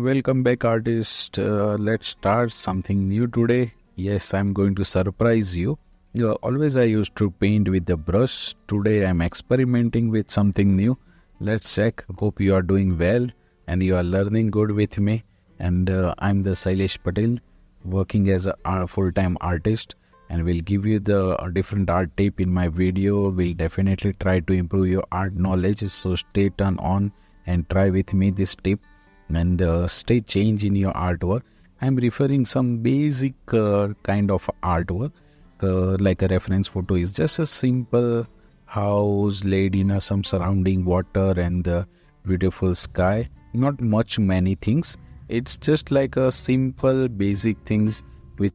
Welcome back, artist. Let's start something new today. Yes, I'm going to surprise you. Always I used to paint with the brush. Today I'm experimenting with something new. Let's check. Hope you are doing well and you are learning good with me. And I'm the Sailesh Patel, working as a full-time artist, and will give you the different art tip in my video. Will definitely try to improve your art knowledge. So stay turned on and try with me this tip and stay change in your artwork. I'm referring some basic kind of artwork, like a reference photo is just a simple house laid in some surrounding water and the beautiful sky. Not much many things. It's just like a simple basic things which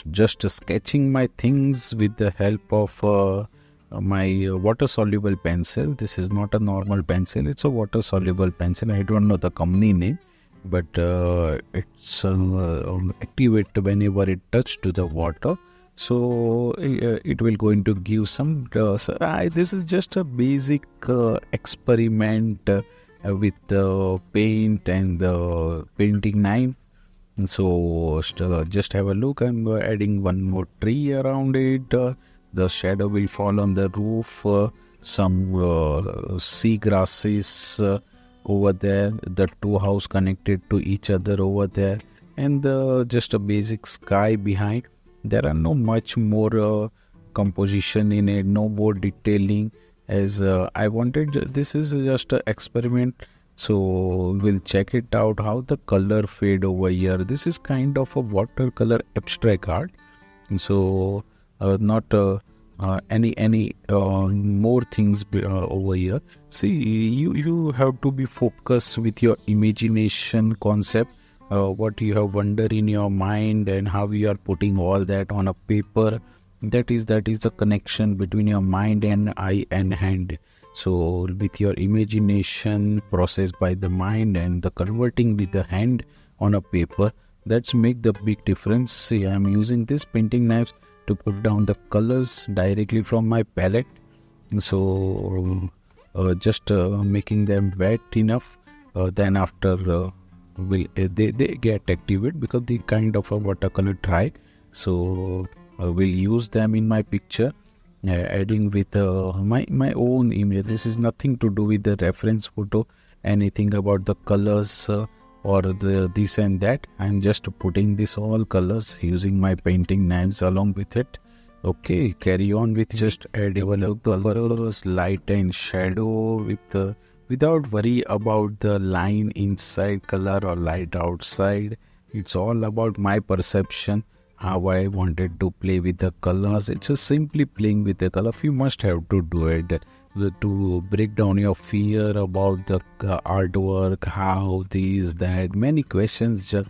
just sketching my things with the help of my water soluble pencil. This is not a normal pencil, it's a water soluble pencil. I don't know the company name, but it's activate whenever it touch to the water, so it will going to give some this is just a basic experiment with the paint and the painting knife. So just have a look. I'm adding one more tree around it. The shadow will fall on the roof. Some sea grasses over there. The two house connected to each other over there, and just a basic sky behind. There are no much more composition in it. No more detailing. As I wanted, this is just an experiment. So we'll check it out how the color fade over here. This is kind of a watercolor abstract art. So not any more things over here. See, you have to be focused with your imagination concept, what you have wonder in your mind and how you are putting all that on a paper. That is the connection between your mind and eye and hand. So with your imagination processed by the mind and the converting with the hand on a paper, that's make the big difference. See, I'm using this painting knives to put down the colors directly from my palette. So just making them wet enough. Then after they get activated because they kind of a watercolor dry. So we'll use them in my picture. Adding with my own image. This is nothing to do with the reference photo, anything about the colors or the this and that. I'm just putting this all colors using my painting knives along with it. Okay, carry on with just adding the colors, light and shadow with without worry about the line inside color or light outside. It's all about my perception, how I wanted to play with the colors. It's just simply playing with the color. You must have to do it to break down your fear about the artwork, how these, that. Many questions just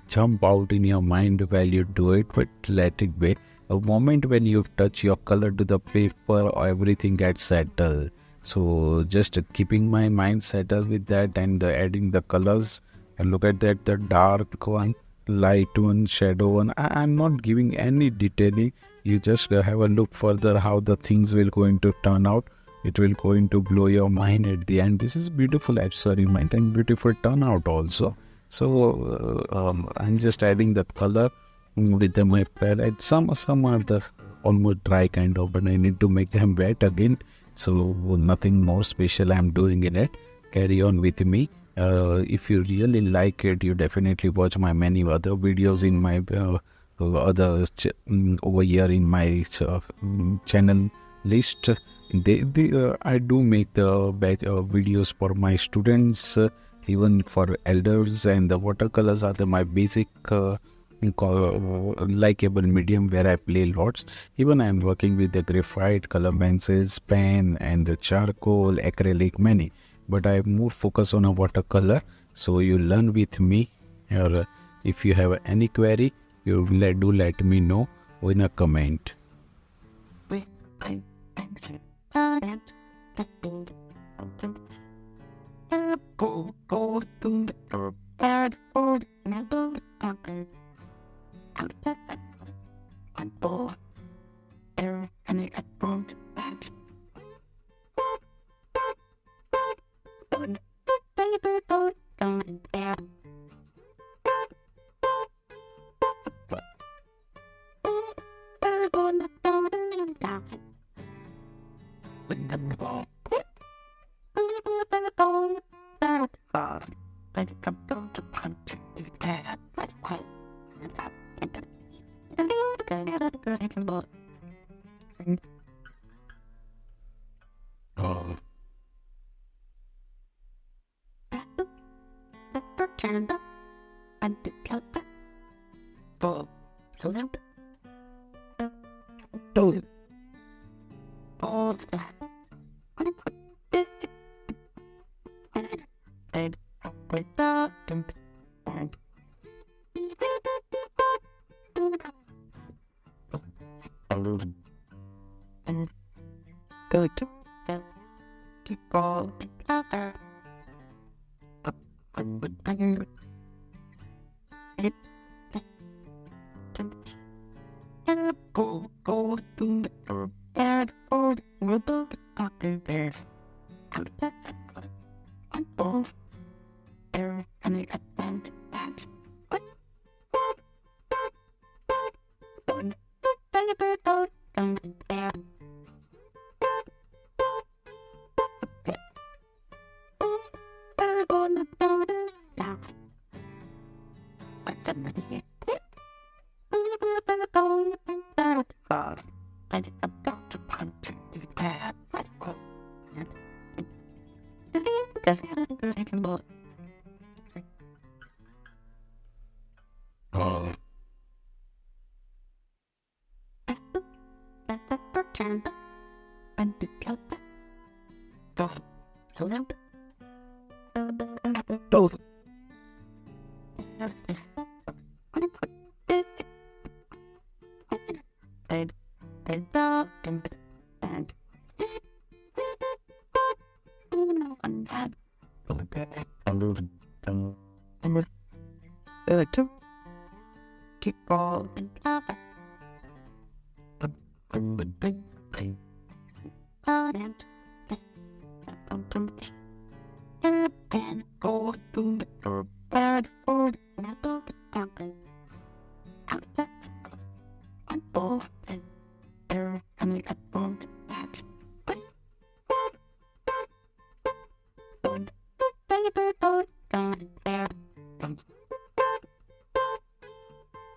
jump out in your mind while you do it, but let it be. A moment when you touch your color to the paper, everything gets settled. So just keeping my mind settled with that and adding the colors. And look at that, the dark one, light one, shadow one. I'm not giving any detailing. You just have a look further how the things will going to turn out. It will going to blow your mind at the end. This is beautiful experiment and beautiful turnout also. So I'm just adding the color with my palette. Some are the almost dry kind of, but I need to make them wet again. So nothing more special I'm doing in it. Carry on with me. If you really like it, you definitely watch my many other videos in my over here in my channel list. I do make the videos for my students, even for elders, and the watercolors are my basic likable medium where I play lots. Even I am working with the graphite, color pencils, pen, and the charcoal, acrylic, many. But I more focus on a watercolor. So you learn with me. Or if you have any query, you let me know in a comment.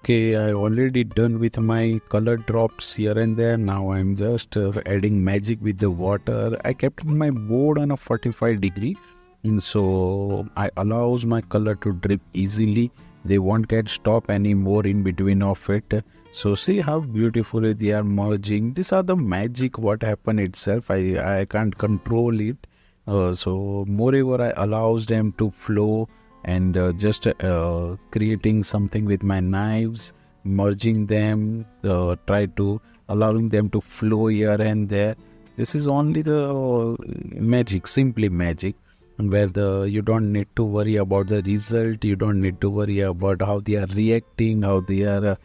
Okay, I already done with my color drops here and there. Now I'm just adding magic with the water. I kept my board on a 45-degree, and so I allows my color to drip easily. They won't get stop anymore in between of it. So see how beautifully they are merging. These are the magic what happen itself. I can't control it. So moreover, I allows them to flow and just creating something with my knives, merging them, try to allowing them to flow here and there. This is only the magic, simply magic, where you don't need to worry about the result. You don't need to worry about how they are reacting, how they are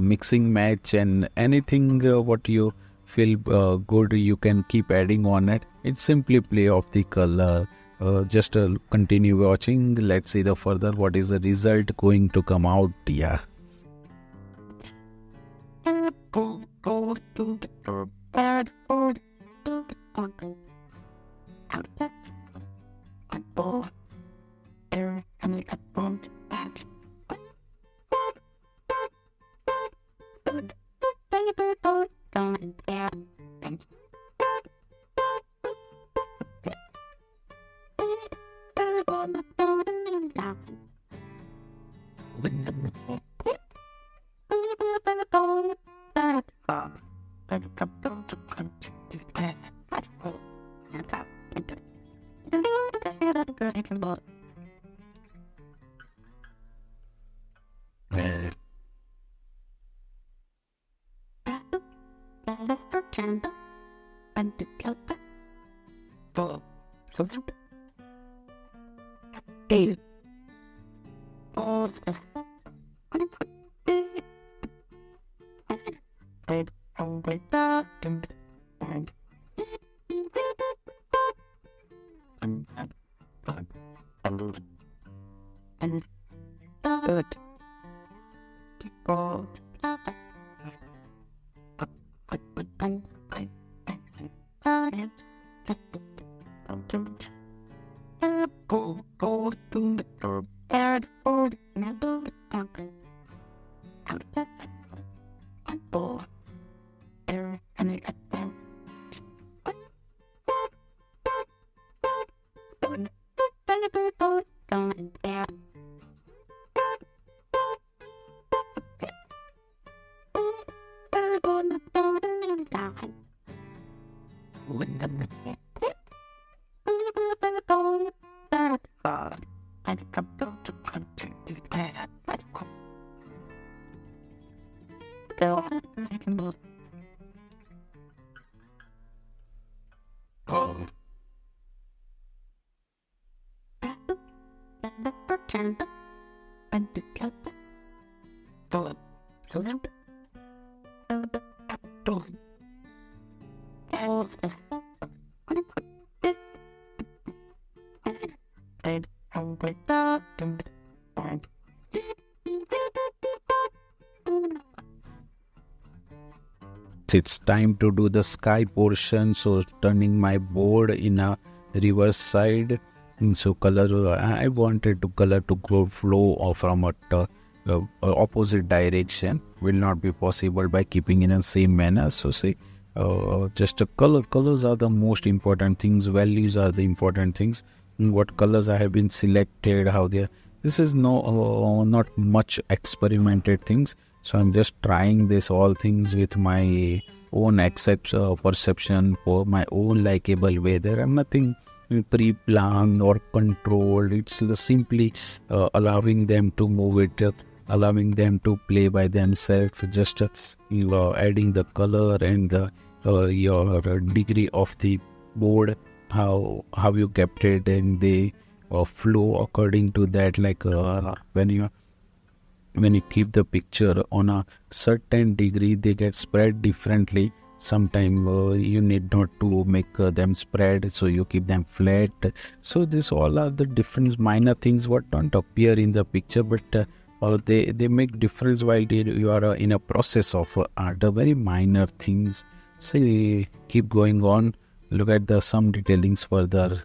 mixing match, and anything what you feel good, you can keep adding on it. It's simply play of the color. Just continue watching. Let's see the further what is the result going to come out. Yeah. It's time to do the sky portion, so turning my board in a reverse side. So color, I wanted to color to go flow from a opposite direction. Will not be possible by keeping in the same manner. So say just a colors are the most important things, values are the important things. What colors I have been selected, how they are. This is not much experimented things. So I'm just trying this all things with my own perception for my own likable way. There are nothing pre-planned or controlled. It's simply allowing them to move it, allowing them to play by themselves. Just adding the color and your degree of the board, how you kept it, and they flow according to that. Like when you keep the picture on a certain degree, they get spread differently. Sometimes you need not to make them spread, so you keep them flat. So this all are the different minor things what don't appear in the picture, but they make difference while you are in a process of art. Very minor things. Say keep going on. Look at the some detailings further.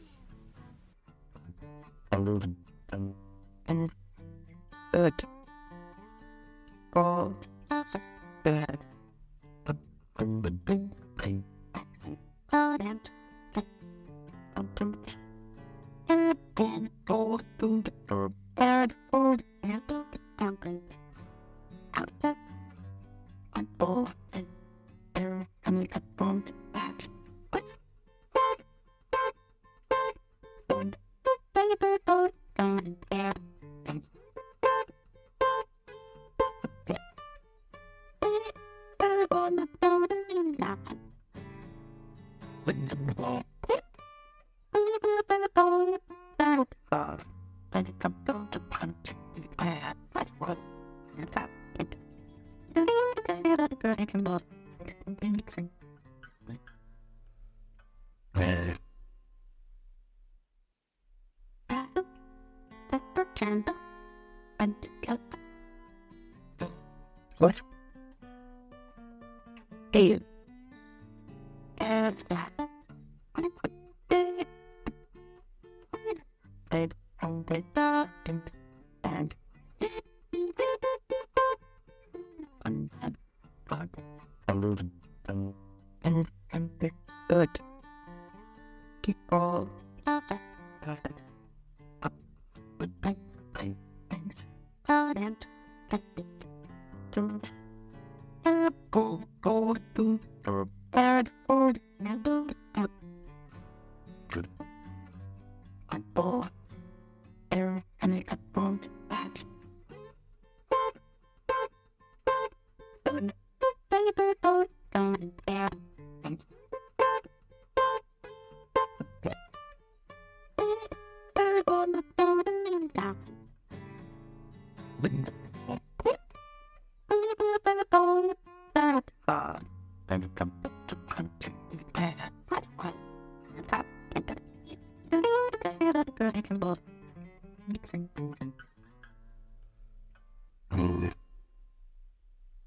What?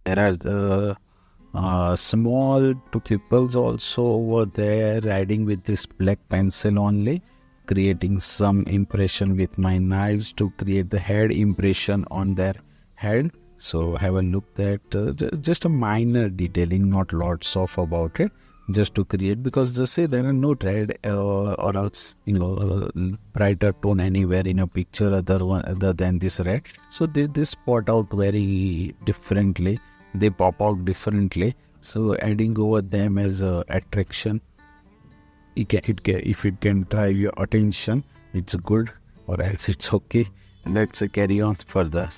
There are the small two pupils also over there riding with this black pencil only. creating some impression with my knives to create the head impression on their head. So have a look at just a minor detailing, not lots of about it, just to create, because just say there are no red or else brighter tone anywhere in a picture other than this red. So this spot out very differently, they pop out differently. So adding over them as a attraction, if it can drive your attention, it's good, or else it's okay. Let's carry on further.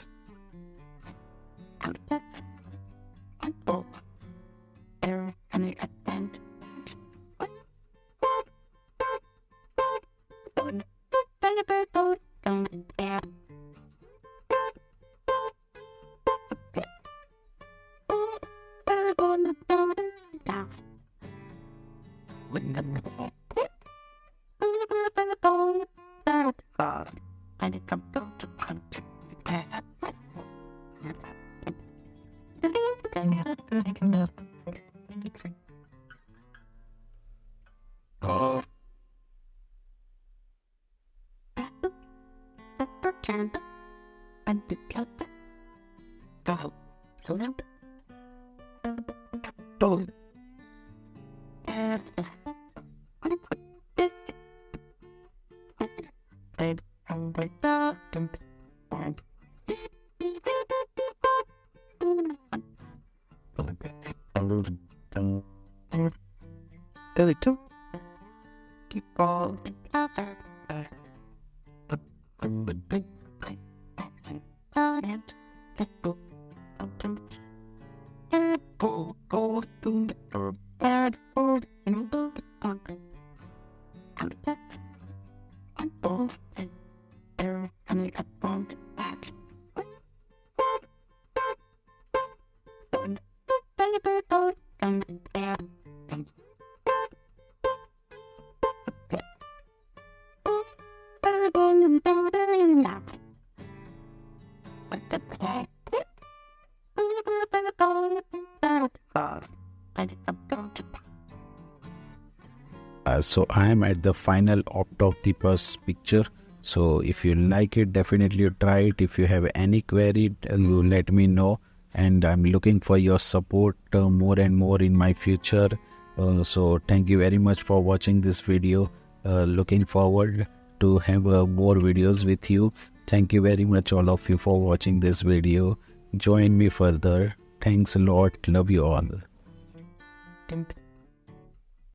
So I am at the final opt of the first picture. So if you like it, definitely try it. If you have any query, you let me know, and I'm looking for your support more and more in my future. So thank you very much for watching this video. Looking forward to have more videos with you. Thank you very much all of you for watching this video. Join me further. Thanks a lot. Love you all.